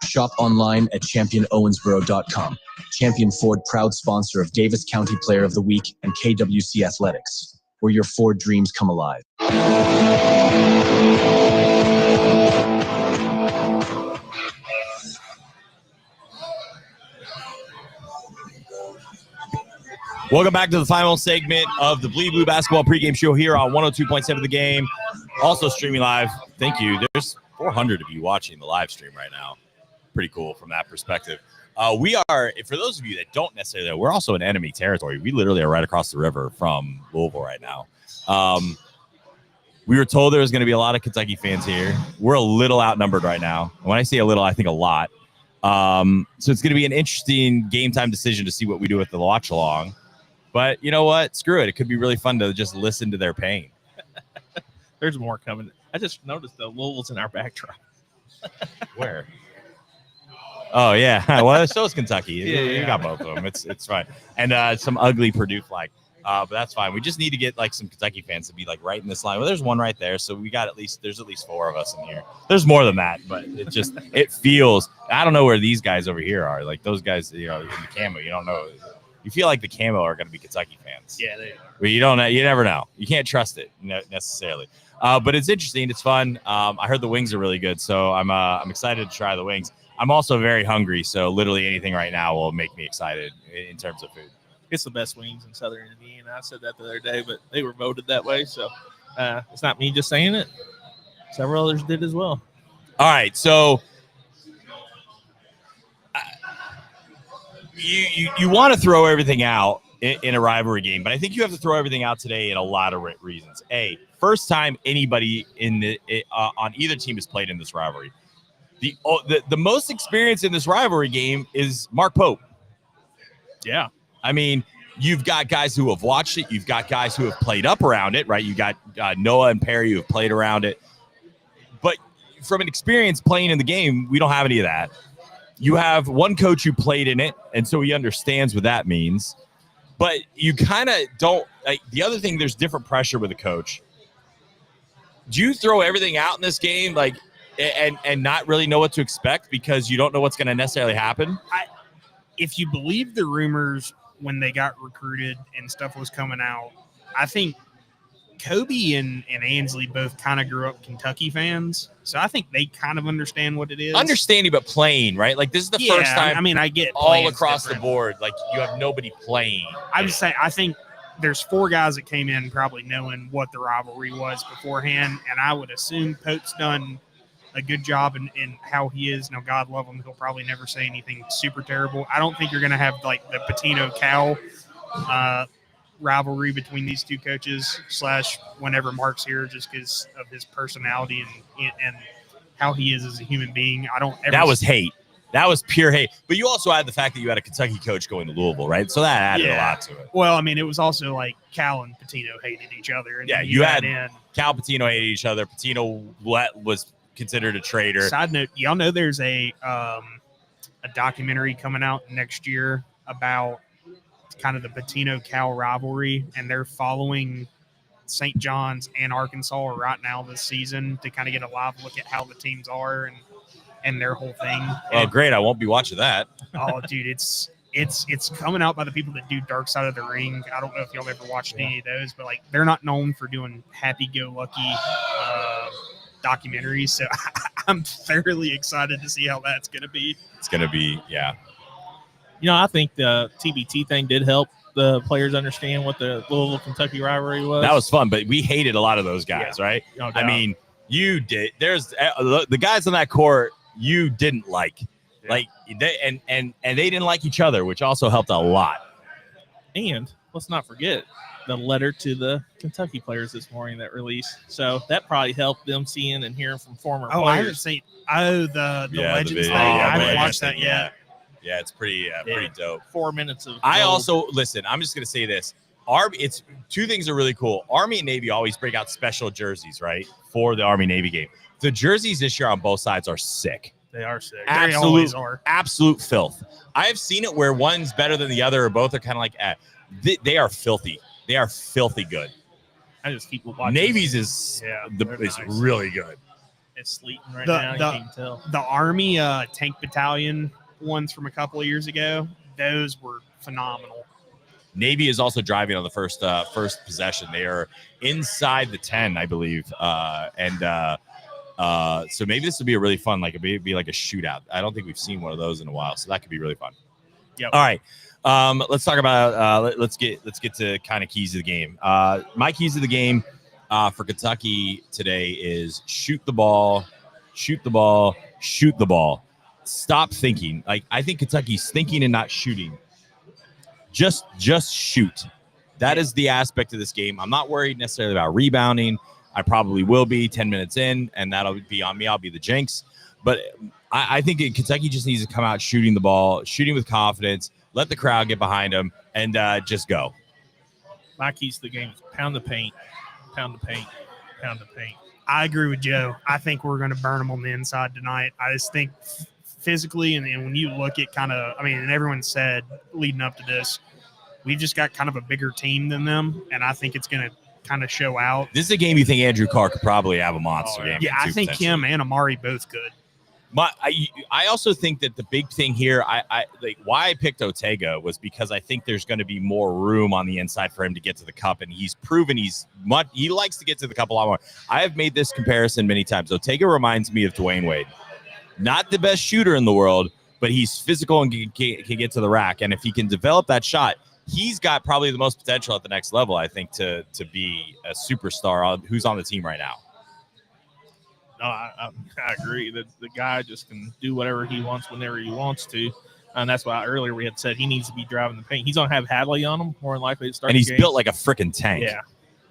Shop online at championowensboro.com. Champion Ford, proud sponsor of Davis County Player of the Week and KWC Athletics, where your Ford dreams come alive. Welcome back to the final segment of the Bleed Blue Basketball Pregame Show here on 102.7 The Game. Also streaming live. Thank you. There's 400 of you watching the live stream right now. Pretty cool from that perspective. We are, for those of you that don't necessarily know, we're also in enemy territory. We literally are right across the river from Louisville right now. We were told there was going to be a lot of Kentucky fans here. We're a little outnumbered right now. When I say a little, I think a lot. So it's going to be an interesting game time decision to see what we do with the watch along. But you know what? Screw it. It could be really fun to just listen to their pain. There's more coming. I just noticed the Louisville's in our backdrop. Where? Oh yeah, well so is Kentucky. You got both of them. It's fine. And some ugly Purdue flag, but that's fine. We just need to get like some Kentucky fans to be like right in this line. Well, there's one right there, so we got there's at least 4 of us in here. There's more than that, but it feels. I don't know where these guys over here are. Like those guys, in the camo. You don't know. You feel like the camo are going to be Kentucky fans. Yeah, they are. But you don't know. You never know. You can't trust it necessarily. But it's interesting. It's fun. I heard the wings are really good, so I'm excited to try the wings. I'm also very hungry, so literally anything right now will make me excited in terms of food. It's the best wings in Southern Indiana. I said that the other day, but they were voted that way, so it's not me just saying it. Several others did as well. All right, so you want to throw everything out in a rivalry game, but I think you have to throw everything out today in a lot of reasons. First time anybody on either team has played in this rivalry. The most experience in this rivalry game is Mark Pope. Yeah. I mean, you've got guys who have watched it. You've got guys who have played up around it, right? You got Noah and Perry who have played around it. But from an experience playing in the game, we don't have any of that. You have one coach who played in it, and so he understands what that means. But you kind of don't – the other thing, there's different pressure with a coach. Do you throw everything out in this game and not really know what to expect because you don't know what's going to necessarily happen? If you believe the rumors when they got recruited and stuff was coming out, I think Kobe and Ansley both kind of grew up Kentucky fans. So I think they kind of understand what it is. Understanding, but playing, right? Like this is the first time. I mean, I get all across the board. Like you have nobody playing. I would say, I think there's 4 guys that came in probably knowing what the rivalry was beforehand. And I would assume Pope's done a good job in how he is. Now, God love him. He'll probably never say anything super terrible. I don't think you're going to have like the Patino-Cal rivalry between these two coaches / whenever Mark's here, just because of his personality and how he is as a human being. I don't ever. That was hate. That was pure hate. But you also had the fact that you had a Kentucky coach going to Louisville, right? So that added a lot to it. Well, I mean, it was also like Cal and Patino hated each other. And you had Cal Patino hated each other. Patino was considered a traitor. Side note, y'all know there's a documentary coming out next year about kind of the Patino-Cal rivalry, and they're following St. John's and Arkansas right now this season to kind of get a live look at how the teams are and their whole thing. Oh, great. I won't be watching that. Oh, dude, it's coming out by the people that do Dark Side of the Ring. I don't know if y'all ever watched any of those, but like they're not known for doing happy-go-lucky documentaries, so I'm thoroughly excited to see how that's going to be. It's going to be, yeah. I think the TBT thing did help the players understand what the Louisville Kentucky rivalry was. That was fun, but we hated a lot of those guys, right? No doubt. I mean, you did. There's the guys on that court you didn't like, like they didn't like each other, which also helped a lot. And let's not forget the letter to the Kentucky players this morning that released. So that probably helped them seeing and hearing from former players. I haven't seen the Legends thing. I haven't watched that yet. Yeah, it's pretty dope. 4 minutes of I also listen. I'm just gonna say this. It's 2 things are really cool. Army and Navy always break out special jerseys, right, for the Army Navy game. The jerseys this year on both sides are sick. They are sick. They always are. Absolute filth. I've seen it where one's better than the other, or both are kind of like they are filthy. They are filthy good. I just keep watching. Navy's is nice. really good. It's sleeting right now. You can't tell. The Army tank battalion ones from a couple of years ago, those were phenomenal. Navy is also driving on the first possession. They are inside the 10, I believe, so maybe this would be a really fun, like it'd be like a shootout. I don't think we've seen one of those in a while, so that could be really fun. Yep. All right. Let's talk about let's get to kind of keys of the game. My keys of the game for Kentucky today is shoot the ball, shoot the ball, shoot the ball. Stop thinking. Like I think Kentucky's thinking and not shooting. Just shoot. That is the aspect of this game. I'm not worried necessarily about rebounding. I probably will be 10 minutes in, and that'll be on me. I'll be the jinx. But I think Kentucky just needs to come out shooting the ball, shooting with confidence, let the crowd get behind them, and just go. My keys to the game is pound the paint, pound the paint, pound the paint. I agree with Joe. I think we're going to burn them on the inside tonight. I just think physically, and when you look at and everyone said leading up to this, we've just got kind of a bigger team than them, and I think it's going to kind of show out. This is a game you think Andrew Carr could probably have a monster game. Yeah, I think him and Amari both could. I also think that the big thing here, why I picked Ortega was because I think there's going to be more room on the inside for him to get to the cup, and he's proven he likes to get to the cup a lot more. I have made this comparison many times. Ortega reminds me of Dwayne Wade. Not the best shooter in the world, but he's physical and can get to the rack, and if he can develop that shot, he's got probably the most potential at the next level, I think, to be a superstar who's on the team right now. No, I agree that the guy just can do whatever he wants whenever he wants to. And that's why earlier we had said he needs to be driving the paint. He's going to have Hadley on him more than likely to start. And he's built like a freaking tank.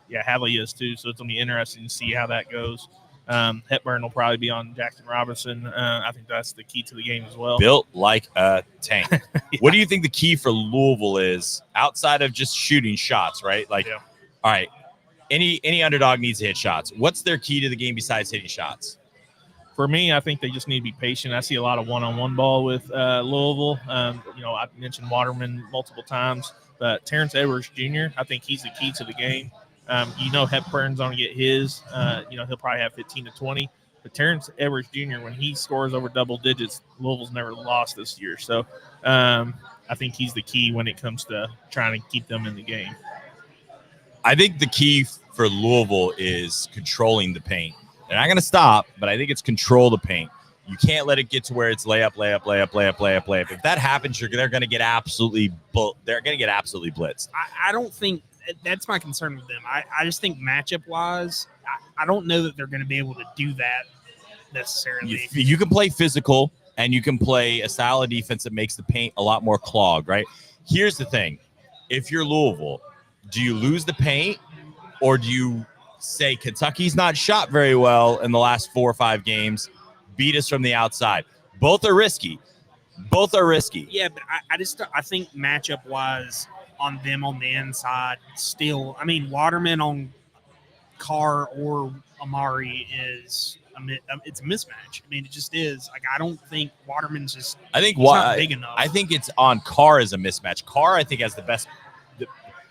Yeah, Hadley is too. So it's going to be interesting to see how that goes. Hepburn will probably be on Jackson Robinson. I think that's the key to the game as well. Built like a tank. What do you think the key for Louisville is outside of just shooting shots, right? All right, any underdog needs to hit shots. What's their key to the game besides hitting shots? For me, I think they just need to be patient. I see a lot of one-on-one ball with Louisville. I mentioned Waterman multiple times, but Terrence Edwards Jr., I think he's the key to the game. Hepburn's going to get his. He'll probably have 15 to 20. But Terrence Edwards Jr., when he scores over double digits, Louisville's never lost this year. So I think he's the key when it comes to trying to keep them in the game. I think the key for Louisville is controlling the paint. They're not going to stop, but I think it's control the paint. You can't let it get to where it's layup. If that happens, they're going to get absolutely blitzed. I don't think that's my concern with them. I just think matchup wise, I don't know that they're going to be able to do that necessarily. You can play physical and you can play a style of defense that makes the paint a lot more clogged, right? Here's the thing. If you're Louisville, do you lose the paint or do you say Kentucky's not shot very well in the last 4 or 5 games, beat us from the outside? Both are risky. Yeah, but I think matchup wise on them on the inside still, Waterman on Carr or Amari is it's a mismatch. It just is. I don't think Waterman's just not big enough. I think it's on Carr as a mismatch. Carr, I think, has the best.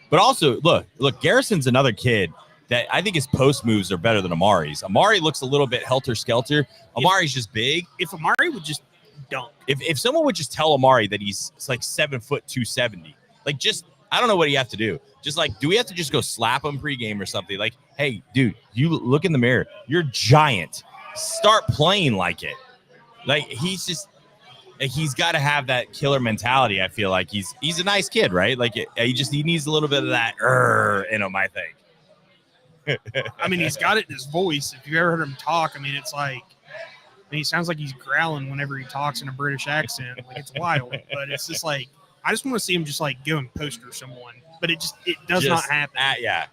But also, look, Garrison's another kid that I think his post moves are better than Amari's. Amari looks a little bit helter-skelter. Amari's just big. If Amari would just dunk. If someone would just tell Amari that he's like 7 foot 270, I don't know what you have to do. Do we have to just go slap him pregame or something? Like, hey, dude, you look in the mirror. You're giant. Start playing like it. He's got to have that killer mentality. I feel like he's a nice kid, right? He needs a little bit of that in him, I think. He's got it in his voice. If you ever heard him talk, it's like he sounds like he's growling whenever he talks in a British accent. It's wild, but it's just I just want to see him just go and poster someone, but it does not happen. Yeah.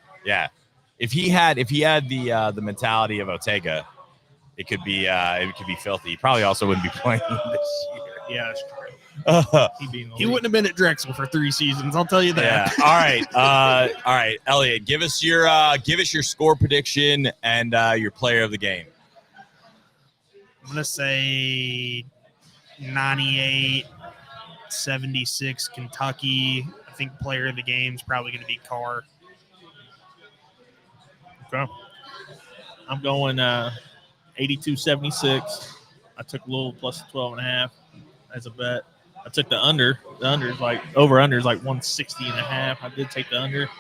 If he had the mentality of Ortega, it could be filthy. He probably also wouldn't be playing this year. Yeah, that's true. He wouldn't have been at Drexel for 3 seasons. I'll tell you that. Yeah. All right, Elliot. Give us your score prediction and your player of the game. I'm gonna say 98-76 Kentucky. I think player of the game is probably going to be Carr. Okay. I'm going 82-76. I took Louisville plus 12.5 as a bet. I took the under. The under is over-under is 160.5. I did take the under.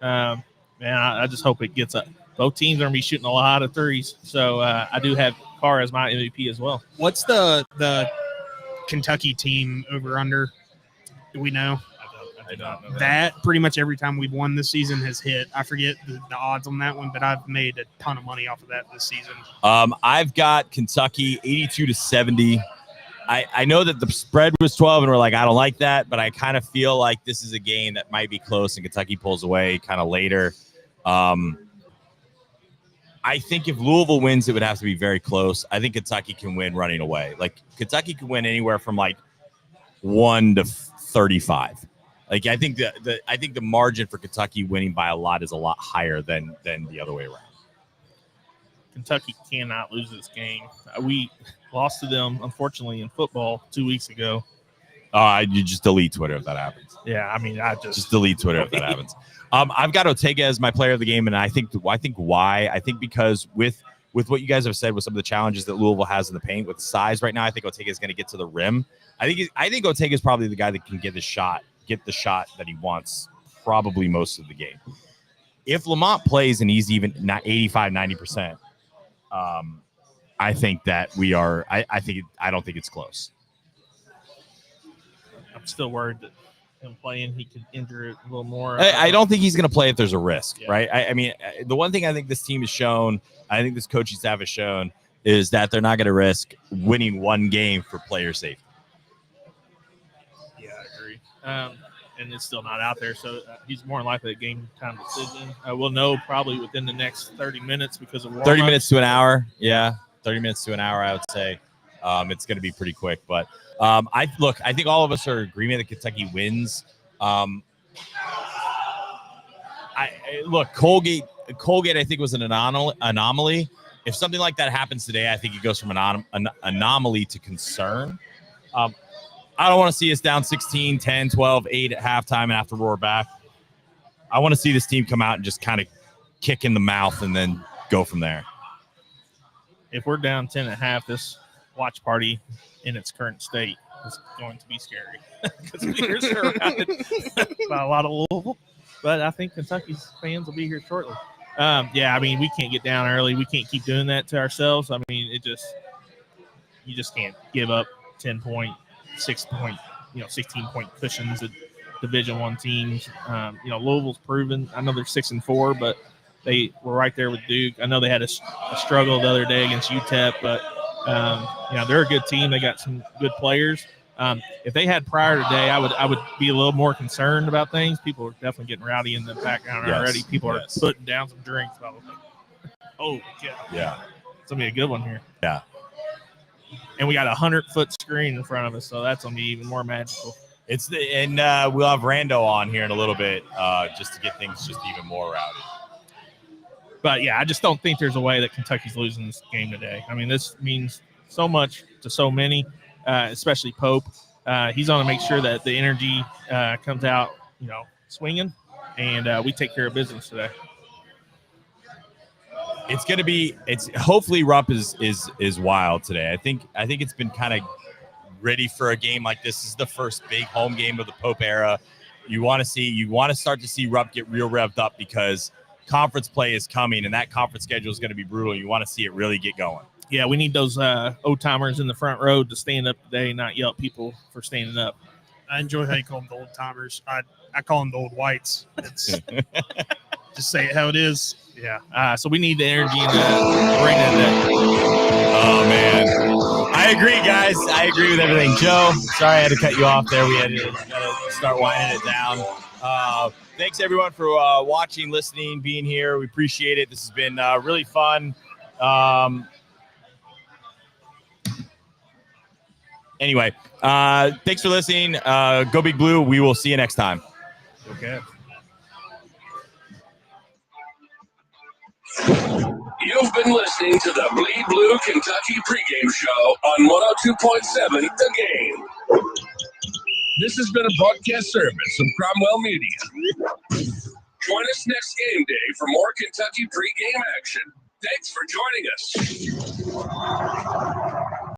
I just hope it gets up. Both teams are going to be shooting a lot of threes. So I do have Carr as my MVP as well. What's the Kentucky team over-under? Do we know? I don't know. That pretty much every time we've won this season has hit. I forget the odds on that one, but I've made a ton of money off of that this season. I've got Kentucky 82-70. I know that the spread was 12, and we're like, I don't like that, but I kind of feel like this is a game that might be close, and Kentucky pulls away kind of later. I think if Louisville wins, it would have to be very close. I think Kentucky can win running away. Like Kentucky can win anywhere from like 1 to 35. Like I think the margin for Kentucky winning by a lot is a lot higher than the other way around. Kentucky cannot lose this game. We lost to them, unfortunately, in football 2 weeks ago. You just delete Twitter if that happens. Yeah, I mean, I just delete Twitter if that happens. I've got Ortega as my player of the game, and I think why? I think because with what you guys have said, with some of the challenges that Louisville has in the paint with size right now, I think Ortega is going to get to the rim. I think Ortega is probably the guy that can get the shot that he wants probably most of the game. If Lamont plays and he's even not 85, 90%, I think that we are. I don't think it's close. I'm still worried that him playing, he could injure it a little more. I don't think he's going to play if there's a risk, Yeah. right? I mean, the one thing I think this team has shown, I think this coaching staff has shown, is that they're not going to risk winning one game for player safety. Yeah, I agree. And it's still not out there, so he's more than likely a game time decision. We'll know probably within the next 30 minutes because of warm-ups. 30 minutes to an hour. Yeah, 30 minutes to an hour, I would say. It's going to be pretty quick, but I think all of us are in agreement that Kentucky wins. Colgate, I think, was an anomaly. If something like that happens today, I think it goes from an anomaly to concern. I don't want to see us down 16, 10, 12, 8 at halftime and have to roar back. I want to see this team come out and just kind of kick in the mouth and then go from there. If we're down 10 at half, this watch party in its current state is going to be scary because we're surrounded by a lot of Louisville. But I think Kentucky's fans will be here shortly. I mean, we can't get down early. We can't keep doing that to ourselves. I mean, you just can't give up 10-point, 6-point, 16-point cushions at Division I teams. Louisville's proven. I know they're 6-4, but they were right there with Duke. I know they had a struggle the other day against UTEP, but they're a good team. They got some good players. If they had Pryor today, I would be a little more concerned about things. People are definitely getting rowdy in the background already. People are putting down some drinks. Probably. Oh, yeah. It's going to be a good one here. Yeah. And we got a 100-foot screen in front of us, so that's going to be even more magical. We'll have Rando on here in a little bit just to get things just even more rowdy. But, yeah, I just don't think there's a way that Kentucky's losing this game today. I mean, this means so much to so many, especially Pope. He's going to make sure that the energy comes out, swinging, and we take care of business today. Hopefully Rupp is wild today. I think it's been kind of ready for a game like this. This is the first big home game of the Pope era. You want to start to see Rupp get real revved up because conference play is coming, and that conference schedule is going to be brutal. You want to see it really get going. Yeah, we need those old-timers in the front row to stand up today, not yell at people for standing up. I enjoy how you call them the old-timers. I call them the old whites. It's just say it how it is. Yeah. So we need the energy in the arena today. Oh, man. I agree, guys. I agree with everything. Joe, sorry I had to cut you off there. We had to start winding it down. Thanks, everyone, for watching, listening, being here. We appreciate it. This has been really fun. Anyway, thanks for listening. Go Big Blue. We will see you next time. Okay. You've been listening to the Bleed Blue Kentucky pregame show on 102.7 The Game. This has been a broadcast service of Cromwell Media. Join us next game day for more Kentucky pregame action. Thanks for joining us.